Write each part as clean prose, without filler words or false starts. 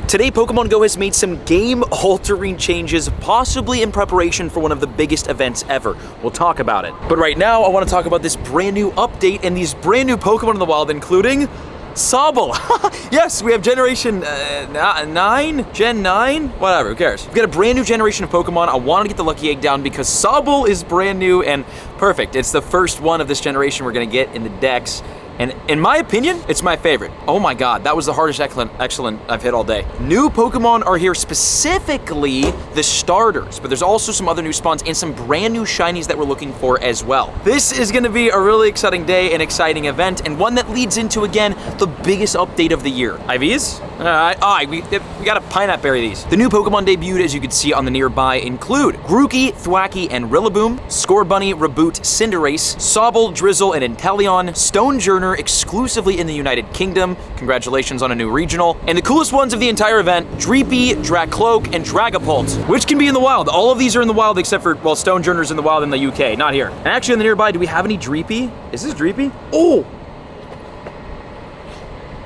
Today, Pokemon Go has made some game-altering changes, possibly in preparation for one of the biggest events ever. We'll talk about it. But right now, I want to talk about this brand new update and these brand new Pokemon in the wild, including Sobble. Yes, we have Generation 9? Gen 9? Whatever, who cares? We've got a brand new generation of Pokemon. I wanted to get the Lucky Egg down because Sobble is brand new and perfect. It's the first one of this generation we're going to get in the Dex. And in my opinion, it's my favorite. Oh my god, that was the hardest excellent I've hit all day. New Pokemon are here, specifically the starters, but there's also some other new spawns and some brand new shinies that we're looking for as well. This is gonna be a really exciting day, an exciting event, and one that leads into, again, the biggest update of the year. IVs? We gotta Pineapple Berry these. The new Pokemon debuted, as you can see on the nearby, include Grookey, Thwackey, and Rillaboom, Scorbunny, Reboot, Cinderace, Sobble, Drizzle, and Inteleon, Stonejourner, exclusively in the United Kingdom. Congratulations on a new regional. And the coolest ones of the entire event, Dreepy, Dracloak, and Dragapult, which can be in the wild. All of these are in the wild except for, well, Stonejourner's in the wild in the UK, not here. And actually in the nearby, do we have any Dreepy? Is this Dreepy? Oh!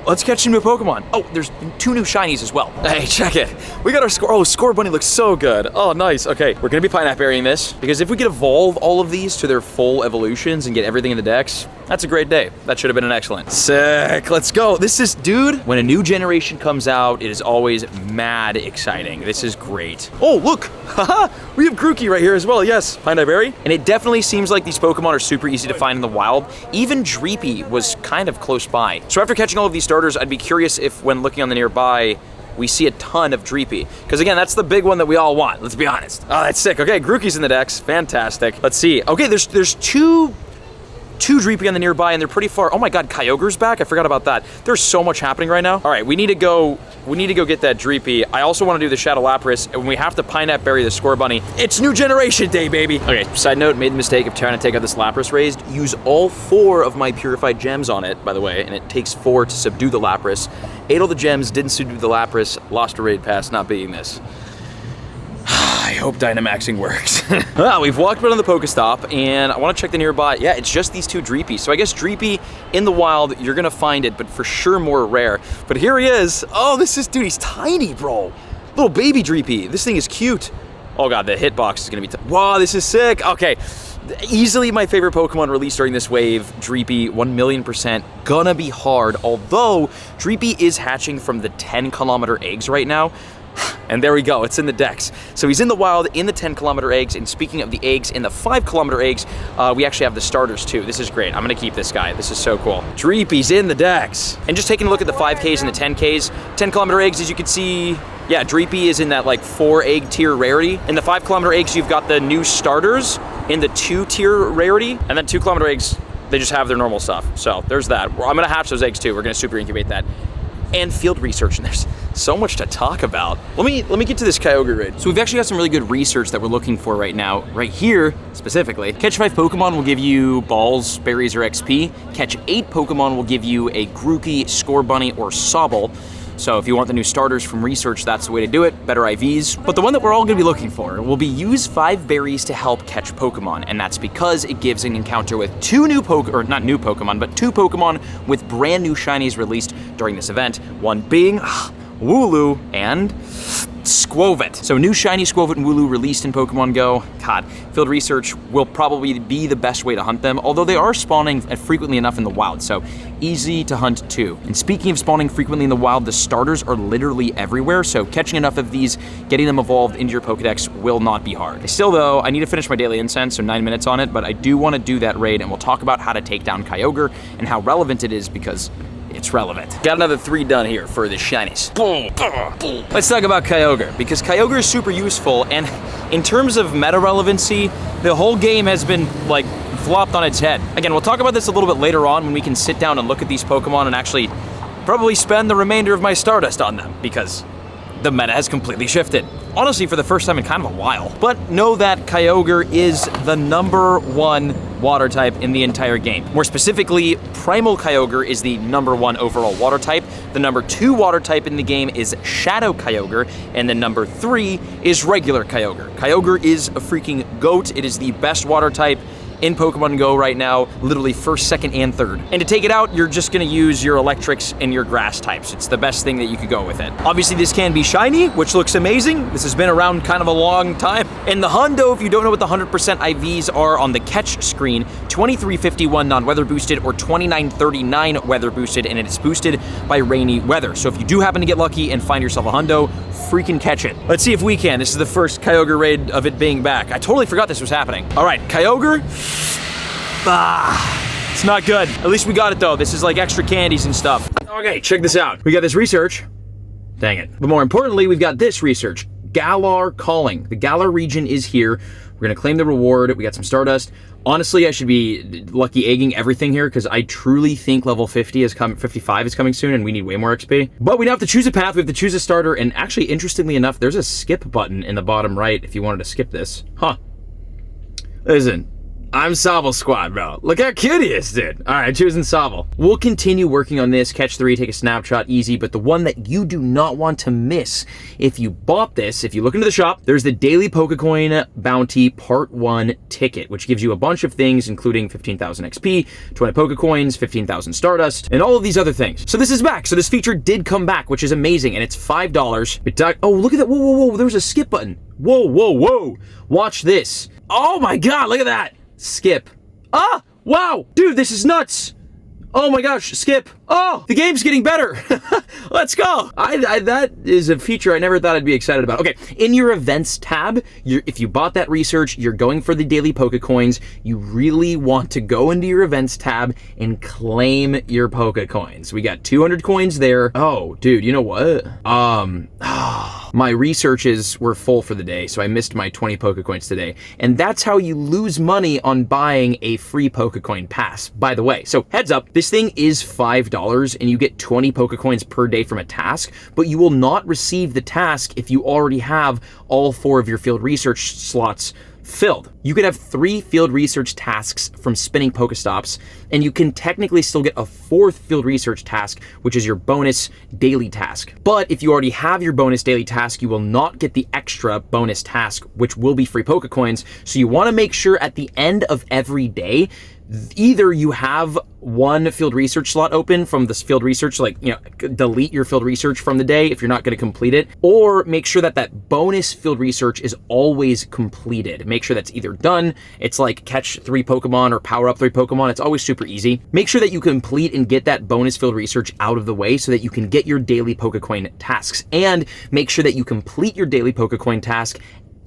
Let's catch some new Pokemon. Oh, there's 2 new shinies as well. Hey, check it. We got our Scorbunny looks so good. Oh, nice. Okay, we're gonna be Pineapple Berrying this because if we could evolve all of these to their full evolutions and get everything in the Dex, that's a great day. That should have been an excellent. Sick, let's go. This is, dude, when a new generation comes out, it is always mad exciting. This is great. Oh, look, haha, we have Grookey right here as well, yes. Pineapple Berry. And it definitely seems like these Pokemon are super easy to find in the wild. Even Dreepy was kind of close by. So after catching all of these starters, I'd be curious if when looking on the nearby, we see a ton of Dreepy. Because again, that's the big one that we all want, let's be honest. Oh, that's sick. Okay, Grookey's in the Dex, fantastic. Let's see. Okay, there's two Dreepy on the nearby, and they're pretty far. Oh my god, Kyogre's back? I forgot about that. There's so much happening right now. All right, we need to go get that Dreepy. I also want to do the Shadow Lapras, and we have to Pineapple Berry the Scorbunny. It's new generation day, baby. Okay, side note, made the mistake of trying to take out this Lapras raised. Use all 4 of my purified gems on it, by the way, and it takes 4 to subdue the Lapras. 8 all the gems, didn't subdue the Lapras, lost a raid pass not beating this. I hope Dynamaxing works. Well, we've walked around the Pokestop, and I want to check the nearby. Yeah, it's just these 2 Dreepy. So I guess Dreepy in the wild, you're gonna find it, but for sure more rare. But here he is. Oh, this is, dude, he's tiny, bro. Little baby Dreepy. This thing is cute. Oh god, the hitbox is gonna be, wow, this is sick. Okay, easily my favorite Pokemon released during this wave. Dreepy, 1,000,000%, gonna be hard. Although, Dreepy is hatching from the 10-kilometer eggs right now. And there we go, it's in the Dex. So he's in the wild in the 10-kilometer eggs, and speaking of the eggs, in the 5-kilometer eggs, we actually have the starters too. This is great, I'm gonna keep this guy, this is so cool. Dreepy's in the Dex. And just taking a look at the 5Ks and the 10Ks, 10-kilometer eggs, as you can see, yeah, Dreepy is in that like 4-egg tier rarity. In the 5-kilometer eggs, you've got the new starters in the 2-tier rarity, and then 2-kilometer eggs, they just have their normal stuff. So there's that. I'm gonna hatch those eggs too, we're gonna super incubate that. And field research, and there's so much to talk about. Let me get to this Kyogre raid. So we've actually got some really good research that we're looking for right now. Right here, specifically. Catch 5 Pokemon will give you balls, berries, or XP. Catch 8 Pokemon will give you a Grookey, Scorbunny, or Sobble. So if you want the new starters from research, that's the way to do it, better IVs. But the one that we're all gonna be looking for will be use 5 berries to help catch Pokemon, and that's because it gives an encounter with 2 new not new Pokemon, but 2 Pokemon with brand new shinies released during this event, one being Wooloo and Skwovet. So new shiny Skwovet and Wooloo released in Pokemon Go. God, field research will probably be the best way to hunt them, although they are spawning frequently enough in the wild, so easy to hunt too. And speaking of spawning frequently in the wild, the starters are literally everywhere, so catching enough of these, getting them evolved into your Pokedex will not be hard. Still though, I need to finish my daily incense, so 9 minutes on it, but I do want to do that raid, and we'll talk about how to take down Kyogre and how relevant it is, because it's relevant. Got another 3 done here for the shinies. Let's talk about Kyogre, because Kyogre is super useful, and in terms of meta relevancy, the whole game has been like flopped on its head. Again, we'll talk about this a little bit later on when we can sit down and look at these Pokemon and actually probably spend the remainder of my Stardust on them, because the meta has completely shifted. Honestly, for the first time in kind of a while. But know that Kyogre is the #1 water type in the entire game. More specifically, Primal Kyogre is the #1 overall water type. The #2 water type in the game is Shadow Kyogre, and the #3 is regular Kyogre. Kyogre is a freaking goat. It is the best water type in Pokemon Go right now, literally first, second, and third. And to take it out, you're just gonna use your electrics and your grass types. It's the best thing that you could go with it. Obviously, this can be shiny, which looks amazing. This has been around kind of a long time. And the hundo, if you don't know what the 100% IVs are on the catch screen, 2351 non-weather boosted or 2939 weather boosted, and it's boosted by rainy weather. So if you do happen to get lucky and find yourself a hundo, freaking catch it. Let's see if we can. This is the first Kyogre raid of it being back. I totally forgot this was happening. All right, Kyogre. It's not good. At least we got it though. This is like extra candies and stuff. Okay, check this out. We got this research. Dang it. But more importantly, we've got this research. Galar calling. The Galar region is here. We're gonna claim the reward. We got some Stardust. Honestly, I should be lucky egging everything here because I truly think level 50 is coming, 55 is coming soon, and we need way more XP. But we don't have to choose a path, we have to choose a starter, and actually, interestingly enough, there's a skip button in the bottom right if you wanted to skip this. Huh. Listen, I'm Sobble Squad, bro. Look how cute he is, dude. All right, choosing Sobble. We'll continue working on this. Catch 3, take a snapshot, easy. But the one that you do not want to miss, if you bought this, if you look into the shop, there's the Daily Pokecoin Bounty Part 1 ticket, which gives you a bunch of things, including 15,000 XP, 20 Pokecoins, 15,000 Stardust, and all of these other things. So this is back. So this feature did come back, which is amazing, and it's $5. Oh, look at that. Whoa, whoa, whoa. There's a skip button. Whoa, whoa, whoa. Watch this. Oh my God, look at that. Skip. Ah! Wow! Dude, this is nuts! Oh my gosh, skip. Oh, the game's getting better. Let's go. That is a feature I never thought I'd be excited about. Okay, in your events tab, if you bought that research, you're going for the daily Pokecoins, you really want to go into your events tab and claim your Pokecoins. We got 200 coins there. Oh, dude, you know what? My researches were full for the day, so I missed my 20 Pokecoins today. And that's how you lose money on buying a free Pokecoin pass, by the way. So heads up, this thing is $5 and you get 20 Pokecoins per day from a task, but you will not receive the task if you already have all 4 of your field research slots filled. You could have 3 field research tasks from spinning Pokestops, and you can technically still get a 4th field research task, which is your bonus daily task. But if you already have your bonus daily task, you will not get the extra bonus task, which will be free Pokecoins. So you want to make sure at the end of every day, either you have 1 field research slot open from this field research, like, you know, delete your field research from the day if you're not going to complete it, or make sure that that bonus field research is always completed. Make sure that's either done. It's like catch 3 Pokemon or power up 3 Pokemon. It's always super easy. Make sure that you complete and get that bonus field research out of the way so that you can get your daily Pokecoin tasks, and make sure that you complete your daily Pokecoin task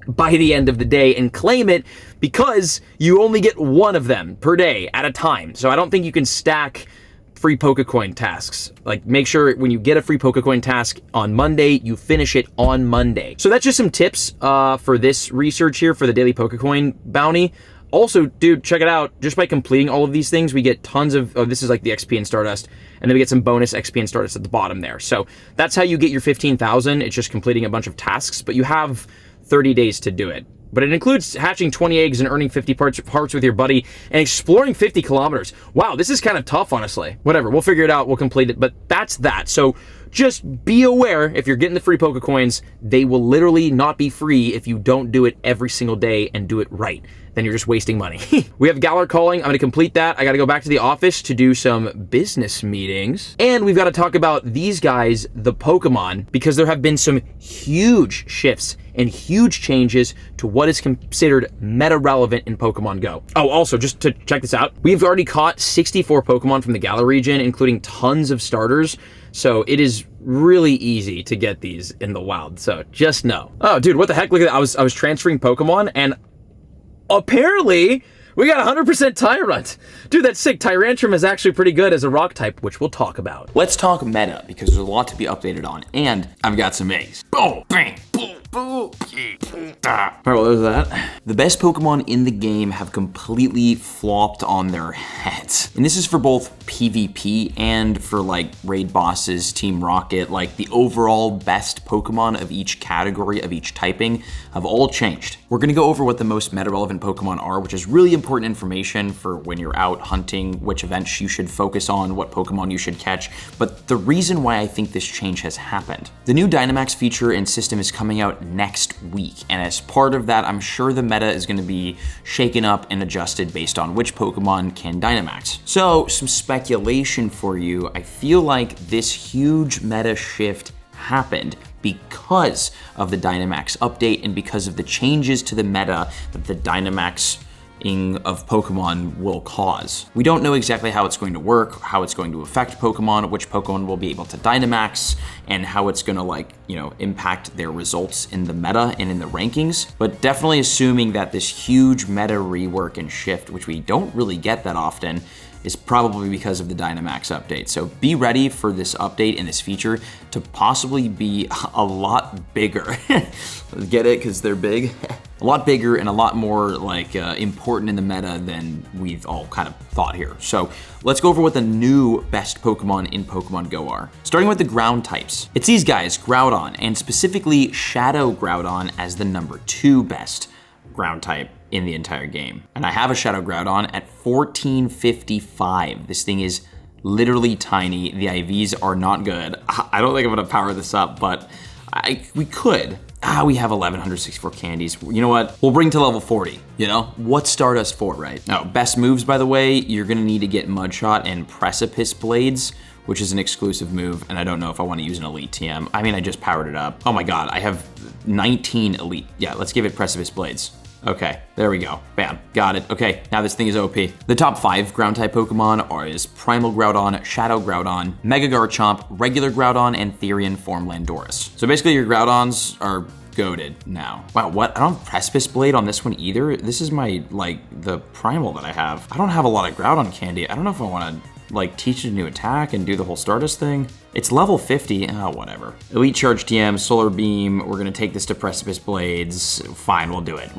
by the end of the day and claim it, because you only get 1 of them per day at a time. So I don't think you can stack free Pokecoin tasks. Like, make sure when you get a free Pokecoin task on Monday, you finish it on Monday. So that's just some tips for this research here for the daily Pokecoin bounty. Also, dude, check it out. Just by completing all of these things, we get tons of, this is like the XP and Stardust, and then we get some bonus XP and Stardust at the bottom there. So that's how you get your 15,000. It's just completing a bunch of tasks, but you have 30 days to do it. But it includes hatching 20 eggs and earning 50 parts with your buddy and exploring 50 kilometers. Wow, this is kind of tough, honestly. Whatever, we'll figure it out, we'll complete it, but that's that. So just be aware, if you're getting the free Pokecoins, they will literally not be free if you don't do it every single day and do it right. Then you're just wasting money. We have Galar calling. I'm gonna complete that. I gotta go back to the office to do some business meetings. And we've gotta talk about these guys, the Pokemon, because there have been some huge shifts and huge changes to what is considered meta relevant in Pokemon Go. Oh, also, just to check this out, we've already caught 64 Pokemon from the Galar region, including tons of starters. So it is really easy to get these in the wild. So just know. Oh, dude, what the heck? Look at that. I was transferring Pokemon, and apparently we got 100% Tyrant. Dude, that's sick. Tyrantrum is actually pretty good as a rock type, which we'll talk about. Let's talk meta, because there's a lot to be updated on, and I've got some eggs. Boom, bang, boom, boom, All right, what was that? The best Pokemon in the game have completely flopped on their heads. And this is for both PvP and for like raid bosses, Team Rocket. Like, the overall best Pokemon of each category, of each typing, have all changed. We're gonna go over what the most meta relevant Pokemon are, which is really important information for when you're out hunting, which events you should focus on, what Pokemon you should catch. But the reason why I think this change has happened. The new Dynamax feature and system is coming out next week. And as part of that, I'm sure the meta is gonna be shaken up and adjusted based on which Pokemon can Dynamax. So some speculation for you. I feel like this huge meta shift happened because of the Dynamax update and because of the changes to the meta that the Dynamaxing of Pokemon will cause. We don't know exactly how it's going to work, how it's going to affect Pokemon, which Pokemon will be able to Dynamax, and how it's gonna impact their results in the meta and in the rankings. But definitely assuming that this huge meta rework and shift, which we don't really get that often, is probably because of the Dynamax update. So be ready for this update and this feature to possibly be a lot bigger. Get it? Because they're big? A lot bigger and a lot more important in the meta than we've all kind of thought here. So let's go over what the new best Pokemon in Pokemon Go are. Starting with the ground types. It's these guys, Groudon, and specifically Shadow Groudon as the number 2 best ground type in the entire game. And I have a Shadow Groudon at 1455. This thing is literally tiny. The IVs are not good. I don't think I'm gonna power this up, but we could. We have 1164 candies. You know what? We'll bring to level 40, What's Stardust for, right? Now, best moves, by the way, you're gonna need to get Mudshot and Precipice Blades, which is an exclusive move, and I don't know if I wanna use an Elite TM. I mean, I just powered it up. Oh my God, I have 19 Elite. Yeah, let's give it Precipice Blades. Okay, there we go. Bam, got it. Okay, now this thing is OP. The top 5 ground-type Pokemon is Primal Groudon, Shadow Groudon, Mega Garchomp, Regular Groudon, and Therian Form Landorus. So basically your Groudons are goated now. Wow, what? I don't have Precipice Blade on this one either. This is my, the Primal that I have. I don't have a lot of Groudon candy. I don't know if I wanna, teach it a new attack and do the whole Stardust thing. It's level 50, whatever. Elite Charge TM, Solar Beam, we're gonna take this to Precipice Blades. Fine, we'll do it,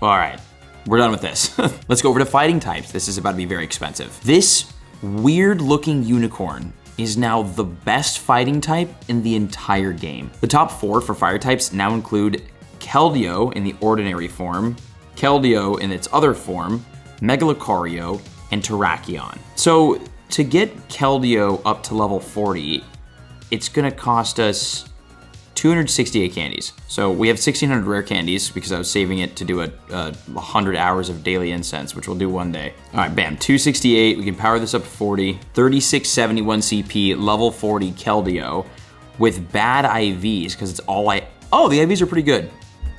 All right, we're done with this. Let's go over to fighting types. This is about to be very expensive. This weird looking unicorn is now the best fighting type in the entire game. The top 4 for fire types now include Keldeo in the ordinary form, Keldeo in its other form, Megalocario, and Terrakion. So to get Keldeo up to level 40, it's gonna cost us 268 candies. So we have 1,600 rare candies because I was saving it to do 100 hours of daily incense, which we'll do one day. All right, bam, 268, we can power this up to 40, 3671 CP, level 40 Keldeo with bad IVs, because it's all oh, the IVs are pretty good.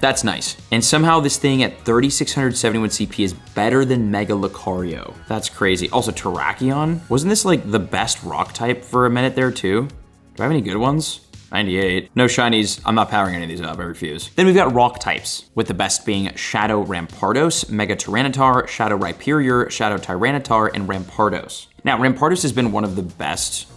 That's nice. And somehow this thing at 3,671 CP is better than Mega Lucario. That's crazy. Also, Terrakion. Wasn't this the best rock type for a minute there too? Do I have any good ones? 98. No shinies. I'm not powering any of these up. I refuse. Then we've got rock types, with the best being Shadow Rampardos, Mega Tyranitar, Shadow Rhyperior, Shadow Tyranitar, and Rampardos. Now, Rampardos has been one of the best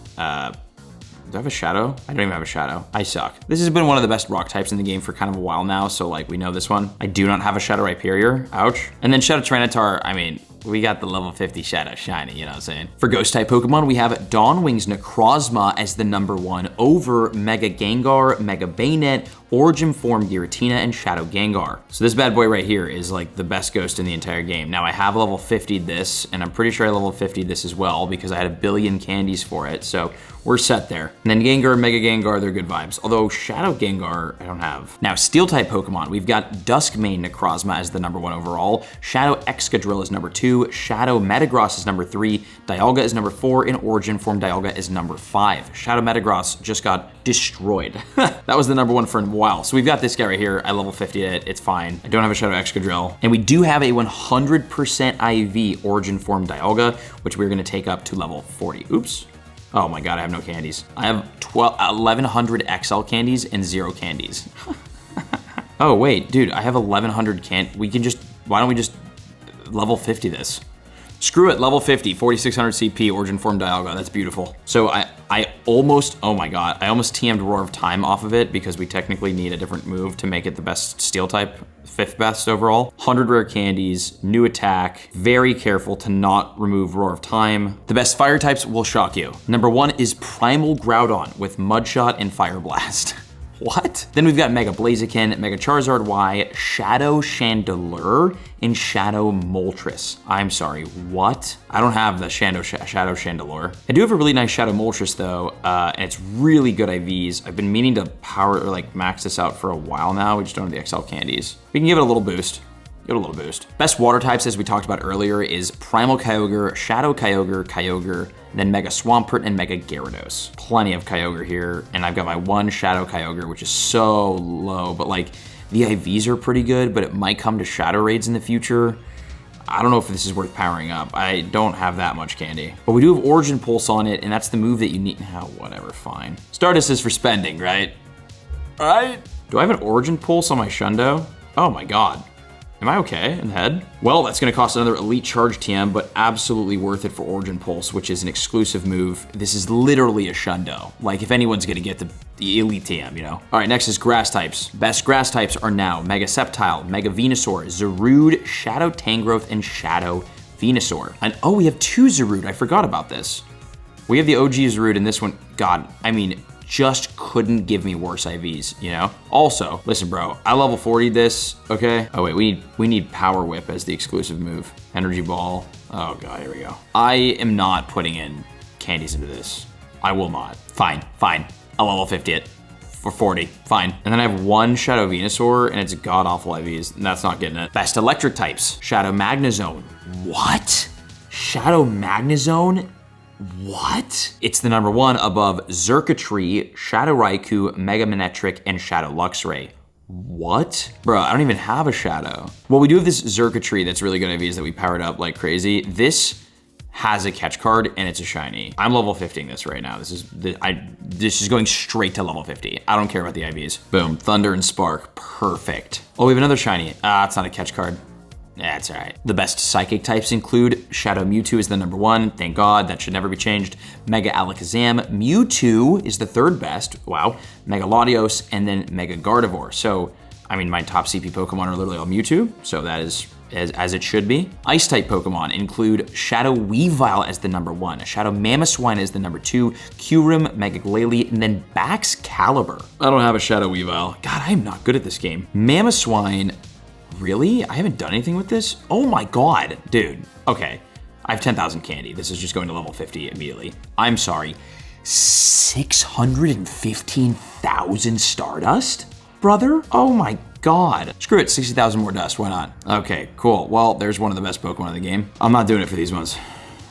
do I have a Shadow? I don't even have a Shadow. I suck. This has been one of the best rock types in the game for kind of a while now, so we know this one. I do not have a Shadow Rhyperior. Ouch. And then Shadow Tyranitar, I mean, we got the level 50 Shadow Shiny, you know what I'm saying? For ghost type Pokemon, we have Dawnwing's Necrozma as the number 1 over Mega Gengar, Mega Bayonet, Origin Form Giratina, and Shadow Gengar. So this bad boy right here is the best ghost in the entire game. Now I have level 50'd this, and I'm pretty sure I level 50'd this as well because I had 1 billion candies for it, so we're set there. And then Gengar, Mega Gengar, they're good vibes. Although Shadow Gengar, I don't have. Now Steel type Pokemon, we've got Duskmane Necrozma as the number 1 overall, Shadow Excadrill is number 2, Shadow Metagross is number 3, Dialga is number 4, and Origin Form Dialga is number 5. Shadow Metagross just got destroyed. That was the number 1 for a while. So we've got this guy right here. I level 50 it, it's fine. I don't have a Shadow Excadrill. And we do have a 100% IV Origin Form Dialga, which we're gonna take up to level 40. Oops. Oh my God, I have no candies. I have 1,100 XL candies and 0 candies. Oh wait, dude, I have 1,100 why don't we just level 50 this? Screw it, level 50, 4,600 CP, Origin Form Dialga, that's beautiful. So I almost, oh my God, I almost TM'd Roar of Time off of it because we technically need a different move to make it the best Steel type, 5th best overall. 100 rare candies, new attack, very careful to not remove Roar of Time. The best fire types will shock you. Number 1 is Primal Groudon with Mudshot and Fire Blast. What? Then we've got Mega Blaziken, Mega Charizard Y, Shadow Chandelure, and Shadow Moltres. I'm sorry, what? I don't have the Shadow Chandelure. I do have a really nice Shadow Moltres though, and it's really good IVs. I've been meaning to power or like max this out for a while now. We just don't have the XL candies. We can give it a little boost. Give it a little boost. Best water types, as we talked about earlier, is Primal Kyogre, Shadow Kyogre, then Mega Swampert, and Mega Gyarados. Plenty of Kyogre here, and I've got my one Shadow Kyogre, which is so low, but like, the IVs are pretty good, but it might come to Shadow Raids in the future. I don't know if this is worth powering up. I don't have that much candy. But we do have Origin Pulse on it, and that's the move that you need. Oh, whatever, fine. Stardust is for spending, right? Right? Do I have an Origin Pulse on my Shundo? Oh my god. Am I okay in the head? Well, that's gonna cost another Elite Charge TM, but absolutely worth it for Origin Pulse, which is an exclusive move. This is literally a Shundo. Like, if anyone's gonna get the Elite TM, you know? All right, next is Grass types. Best Grass types are now Mega Sceptile, Mega Venusaur, Zarude, Shadow Tangrowth, and Shadow Venusaur. And oh, we have two Zarude. I forgot about this. We have the OG Zarude, and this one, God, I mean, just couldn't give me worse IVs, you know? Also, listen, bro, I level 40'd this, okay? Oh wait, we need Power Whip as the exclusive move. Energy Ball. Oh god, here we go. I am not putting in candies into this. I will not. Fine. I'll level 50 it for 40, fine. And then I have one Shadow Venusaur, and it's god-awful IVs, and that's not getting it. Best Electric types. Shadow Magnezone. What? Shadow Magnezone? What? It's the number one above Xurkitree, Shadow Raikou, Mega Manectric, and Shadow Luxray. What? Bro, I don't even have a Shadow. Well, we do have this Xurkitree that's really good IVs that we powered up like crazy. This has a catch card and it's a shiny. I'm level 50ing this right now. This is going straight to level 50. I don't care about the IVs. Boom, Thunder and Spark, perfect. Oh, we have another shiny. Ah, it's not a catch card. That's all right. The best Psychic types include Shadow Mewtwo is the number one. Thank God, that should never be changed. Mega Alakazam. Mewtwo is the third best. Wow. Mega Latios, and then Mega Gardevoir. So, I mean, my top CP Pokemon are literally all Mewtwo, so that is as it should be. Ice type Pokemon include Shadow Weavile as the number one. Shadow Mamoswine is the number two. Kyurem, Mega Glalie, and then Baxcalibur. I don't have a Shadow Weavile. God, I am not good at this game. Mamoswine. Really? I haven't done anything with this? Oh my god, dude. Okay, I have 10,000 candy. This is just going to level 50 immediately. I'm sorry. 615,000 Stardust? Brother? Oh my god. Screw it, 60,000 more dust, why not? Okay, cool. Well, there's one of the best Pokemon in the game. I'm not doing it for these ones.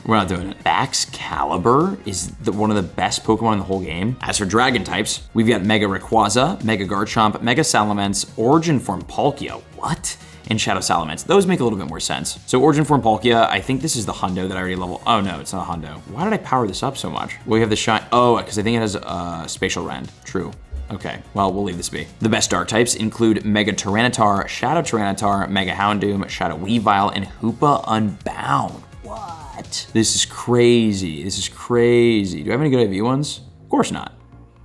We're not doing it. Baxcalibur is one of the best Pokemon in the whole game. As for Dragon types, we've got Mega Rayquaza, Mega Garchomp, Mega Salamence, Origin Form Palkia, what? And Shadow Salamence. Those make a little bit more sense. So Origin Form Palkia, I think this is the Hundo that I already leveled. Oh no, it's not a Hundo. Why did I power this up so much? Well, we have the shine. Oh, because I think it has Spatial Rend. True. Okay, well, we'll leave this be. The best Dark types include Mega Tyranitar, Shadow Tyranitar, Mega Houndoom, Shadow Weavile, and Hoopa Unbound. What? This is crazy. This is crazy. Do I have any good IV ones? Of course not.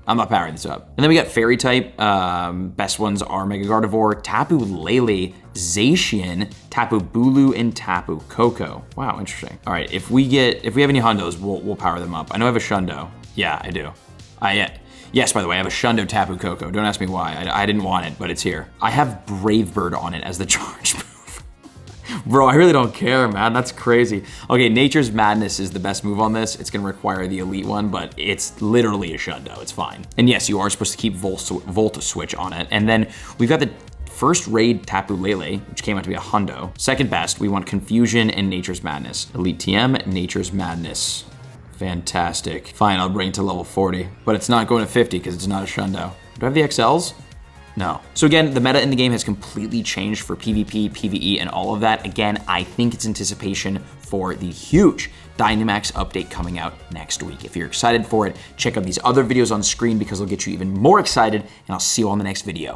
I'm not powering this up. And then we got Fairy type. Best ones are Mega Gardevoir, Tapu Lele, Zacian, Tapu Bulu, and Tapu Koko. Wow, interesting. All right, if we have any Hondos, we'll power them up. I know I have a Shundo. Yeah, I do. Yes, by the way, I have a Shundo Tapu Koko. Don't ask me why. I didn't want it, but it's here. I have Brave Bird on it as the charge move. Bro, I really don't care, man. That's crazy. Okay, Nature's Madness is the best move on this. It's gonna require the elite one, but it's literally a Shundo. It's fine. And yes, you are supposed to keep Volta Switch on it. And then we've got the first raid Tapu Lele, which came out to be a Hundo. Second best, we want Confusion and Nature's Madness. Elite TM, Nature's Madness. Fantastic. Fine, I'll bring it to level 40, but it's not going to 50 because it's not a Shundo. Do I have the XLs? No. So again, the meta in the game has completely changed for PvP, PvE, and all of that. Again, I think it's anticipation for the huge Dynamax update coming out next week. If you're excited for it, check out these other videos on screen because they'll get you even more excited, and I'll see you on the next video.